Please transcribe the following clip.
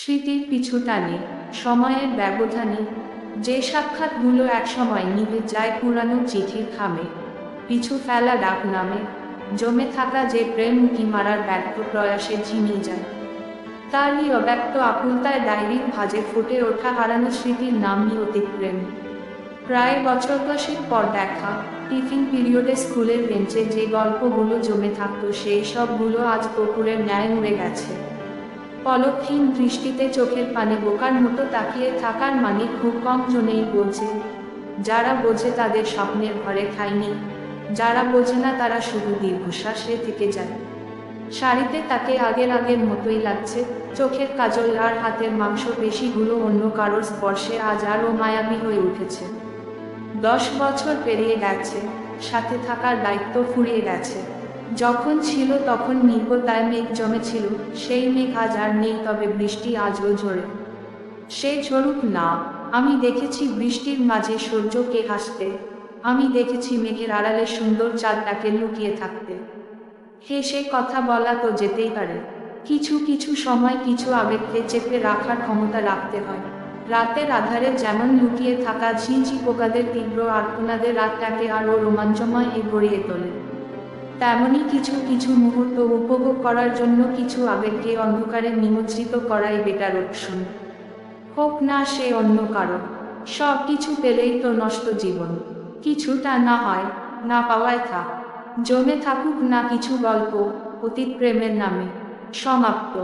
স্মৃতির পিছু টানে, সময়ের ব্যবধানে, যে সাক্ষাৎগুলো একসময় নিভে যায় পুরানো চিঠির খামে, পিছু ফেলা ডাক নামে, জমে থাকা যে প্রেম উঁকি মারার ব্যর্থ প্রয়াসে ঝিমিয়ে যায়, তারই অব্যক্ত আকুলতায় ডায়েরির ভাঁজে ফুটে ওঠা হারানো স্মৃতির নামই অতিপ্রেম। প্রায় বছর দশেক পর দেখা, টিফিন পিরিয়ডে স্কুলের বেঞ্চে যে গল্পগুলো জমে থাকতো সেই সবগুলো আজ পুকুরের ন্যায় উড়ে গেছে। পলকহীন দৃষ্টিতে চোখের পানে বোকার মতো তাকিয়ে থাকার মানে খুব কম জনেই বোঝে। যারা বোঝে তাদের স্বপ্নের ঘরে ঠাঁই নেই, যারা বোঝে না তারা শুধু দীর্ঘশ্বাসে থেকে যায়। শাড়িতে তাকে আগের মতোই লাগছে, চোখের কাজল আর হাতের মাংসপেশিগুলো অন্য কারোর স্পর্শে আজ আরও মায়াবী হয়ে উঠেছে। 10 বছর পেরিয়ে গেছে, সাথে থাকার দায়িত্ব ফুরিয়ে গেছে। যখন ছিল তখন নির্বতায় মেঘ জমেছিল, সেই মেঘ আজ আর নেই, তবে বৃষ্টি আজও ঝরে। সে ঝরুক না, আমি দেখেছি বৃষ্টির মাঝে সূর্যকে হাসতে, আমি দেখেছি মেঘের আড়ালে সুন্দর চাঁদটাকে লুকিয়ে থাকতে। হেসে কথা বলা তো যেতেই পারে, কিছু কিছু সময় কিছু আবেগকে চেপে রাখার ক্ষমতা রাখতে হয়। রাতের আধারে যেমন লুকিয়ে থাকা ঝিঁঝি পোকাদের তীব্র আর্তনাদের রাতটাকে আরও রোমাঞ্চময় গড়িয়ে তোলে, তেমনি কিছু কিছু মুহূর্ত উপভোগ করার জন্য কিছু আবেগকে অন্ধকারে নিমজ্জিত করাই বেটার অপশন। হোক না সে অন্য কারো, সব কিছু পেলেই তো নষ্ট জীবন। কিছুটা না হয়, না পাওয়ায় থাক, জমে থাকুক না কিছু গল্প, অতীত প্রেমের নামে। সমাপ্ত।